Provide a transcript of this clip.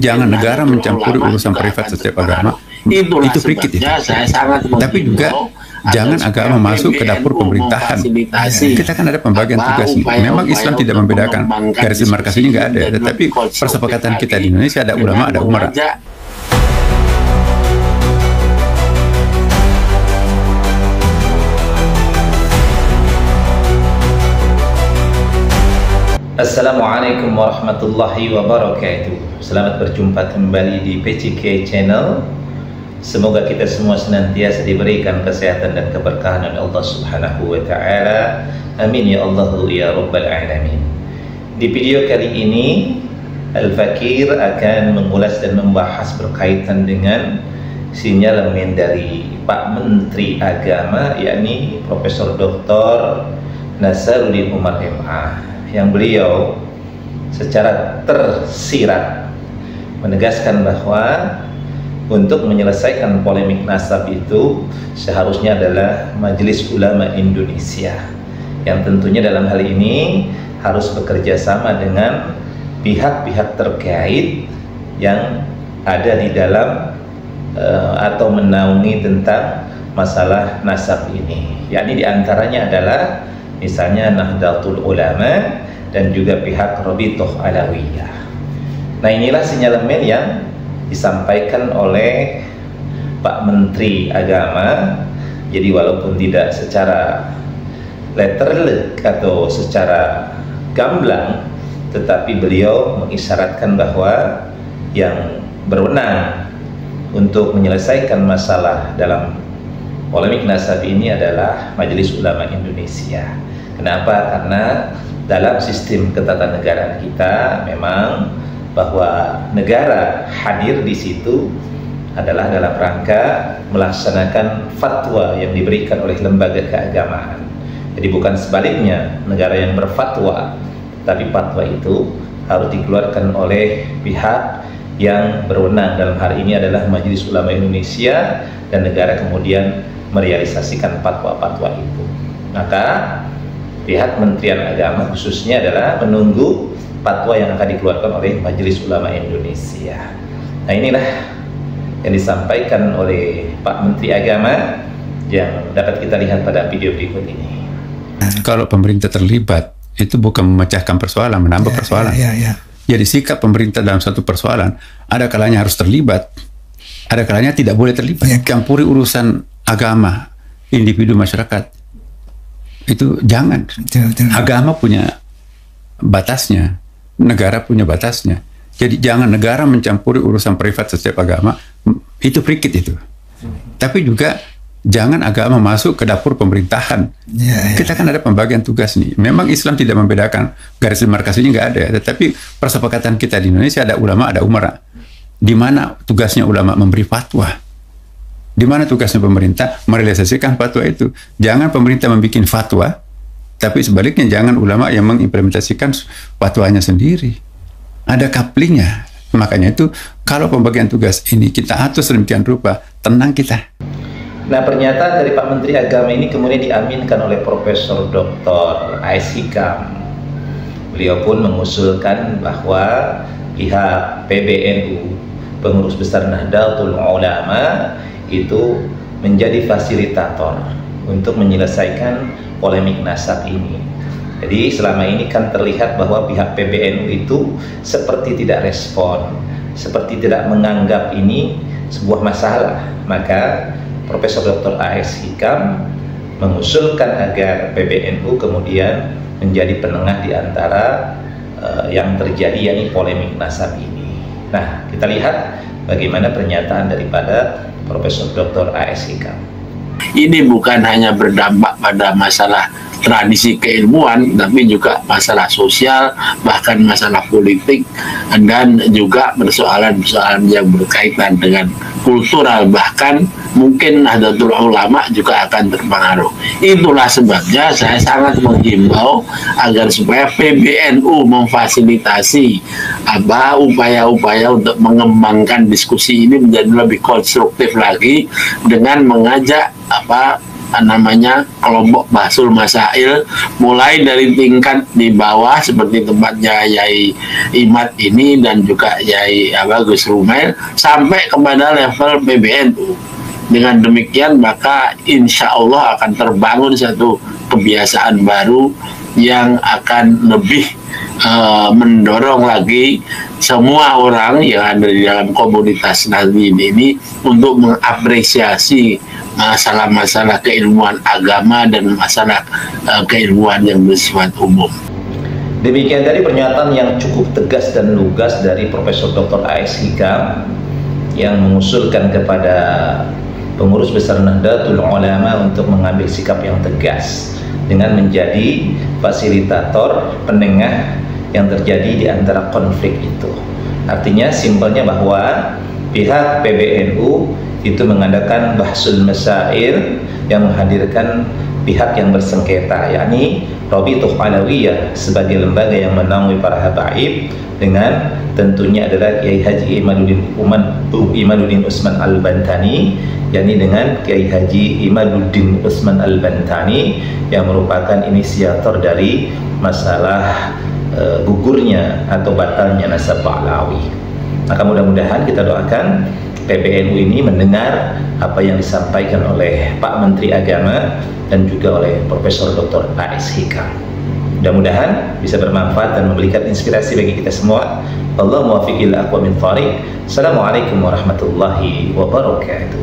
jangan negara mencampuri urusan privat setiap agama. Itu sedikit ya. Tapi juga jangan agama masuk ke dapur pemerintahan. Kita kan ada pembagian tugas nih. Memang Islam tidak membedakan, garis demarkasinya nggak ada. Tetapi persepakatan kita di Indonesia ada ulama, ada umara. Assalamualaikum warahmatullahi wabarakatuh. Selamat berjumpa kembali di PCK Channel. Semoga kita semua senantiasa diberikan kesehatan dan keberkahan oleh Allah Subhanahu wa Ta'ala. Amin ya Allah ya Rabbal Alamin. Di video kali ini Al-Fakir akan mengulas dan membahas berkaitan dengan sinyalemen dari Pak Menteri Agama, yakni Profesor Dr. Nasaruddin Umar MA, yang beliau secara tersirat menegaskan bahwa untuk menyelesaikan polemik nasab itu seharusnya adalah Majelis Ulama Indonesia, yang tentunya dalam hal ini harus bekerja sama dengan pihak-pihak terkait yang ada di dalam atau menaungi tentang masalah nasab ini, yakni diantaranya adalah misalnya Nahdlatul Ulama dan juga pihak Rabithah Alawiyah. Nah, inilah sinyalemen yang disampaikan oleh Pak Menteri Agama. Jadi walaupun tidak secara letterlek atau secara gamblang, tetapi beliau mengisyaratkan bahwa yang berwenang untuk menyelesaikan masalah dalam polemik nasab ini adalah Majelis Ulama Indonesia. Kenapa? Karena dalam sistem ketatanegaraan kita memang bahwa negara hadir di situ adalah dalam rangka melaksanakan fatwa yang diberikan oleh lembaga keagamaan. Jadi bukan sebaliknya, negara yang berfatwa, tapi fatwa itu harus dikeluarkan oleh pihak yang berwenang. Dalam hal ini adalah Majelis Ulama Indonesia, dan negara kemudian merealisasikan fatwa-fatwa itu. Maka pihak Kementerian Agama khususnya adalah menunggu fatwa yang akan dikeluarkan oleh Majelis Ulama Indonesia. Nah, inilah yang disampaikan oleh Pak Menteri Agama yang dapat kita lihat pada video berikut ini. Kalau pemerintah terlibat, itu bukan memecahkan persoalan, menambah persoalan. Jadi sikap pemerintah dalam satu persoalan, ada kalanya harus terlibat, ada kalanya tidak boleh terlibat. Campuri urusan agama, individu masyarakat, itu jangan. Agama punya batasnya, negara punya batasnya. Jadi jangan negara mencampuri urusan privat setiap agama, itu frikit itu. Tapi juga jangan agama masuk ke dapur pemerintahan. Kita kan ada pembagian tugas nih. Memang Islam tidak membedakan, garis demarkasinya nggak ada. Tetapi persepakatan kita di Indonesia ada ulama, ada umara. Di mana tugasnya ulama memberi fatwa, di mana tugasnya pemerintah merealisasikan fatwa itu. Jangan pemerintah membuat fatwa, tapi sebaliknya jangan ulama yang mengimplementasikan fatwanya sendiri. Ada kaplingnya. Makanya itu kalau pembagian tugas ini kita atur sedemikian rupa, tenang kita. Nah, pernyataan dari Pak Menteri Agama ini kemudian diaminkan oleh Profesor Dr. A.S. Hikam. Beliau pun mengusulkan bahwa pihak PBNU, pengurus besar Nahdlatul Ulama, itu menjadi fasilitator untuk menyelesaikan polemik nasab ini. Jadi selama ini kan terlihat bahwa pihak PBNU itu seperti tidak respon, seperti tidak menganggap ini sebuah masalah. Maka Profesor Dr. A.S. Hikam mengusulkan agar PBNU kemudian menjadi penengah di antara yang terjadi, yakni polemik nasab ini. Nah, kita lihat bagaimana pernyataan daripada Profesor Dr. A.S. Hikam. Ini bukan hanya berdampak pada masalah tradisi keilmuan, tapi juga masalah sosial, bahkan masalah politik, dan juga persoalan-persoalan yang berkaitan dengan kultural, bahkan mungkin Nahdlatul Ulama juga akan terpengaruh. Itulah sebabnya saya sangat menghimbau agar supaya PBNU memfasilitasi upaya-upaya untuk mengembangkan diskusi ini menjadi lebih konstruktif lagi, dengan mengajak kelompok Bahsul Masail, mulai dari tingkat di bawah seperti tempatnya Yai Imad ini dan juga Yai Gus Rumail sampai kepada level PBNU. Dengan demikian maka insya Allah akan terbangun satu kebiasaan baru yang akan lebih mendorong lagi semua orang yang ada di dalam komunitas Nahdliyin ini untuk mengapresiasi masalah-masalah keilmuan agama dan masalah keilmuan yang bersifat umum. Demikian tadi pernyataan yang cukup tegas dan lugas dari Profesor Dr. A.S. Hikam yang mengusulkan kepada pengurus besar Nahdlatul Ulama untuk mengambil sikap yang tegas dengan menjadi fasilitator penengah yang terjadi di antara konflik itu. Artinya simpelnya bahwa pihak PBNU itu mengadakan bahsul masail yang menghadirkan pihak yang bersengketa, yakni Rabithah Alawiyah sebagai lembaga yang menaungi para habaib, dengan tentunya adalah Kiai Haji Imaduddin Utsman Al-Bantani, yakni dengan Kiai Haji Imaduddin Utsman Al-Bantani yang merupakan inisiator dari masalah gugurnya atau batalnya nasab Ba'lawi. Maka mudah-mudahan kita doakan PBNU ini mendengar apa yang disampaikan oleh Pak Menteri Agama dan juga oleh Profesor Dr. A.S. Hikam. Mudah-mudahan bisa bermanfaat dan memberikan inspirasi bagi kita semua. Allah muwaffiq ila aqwamit thariq. Assalamualaikum warahmatullahi wabarakatuh.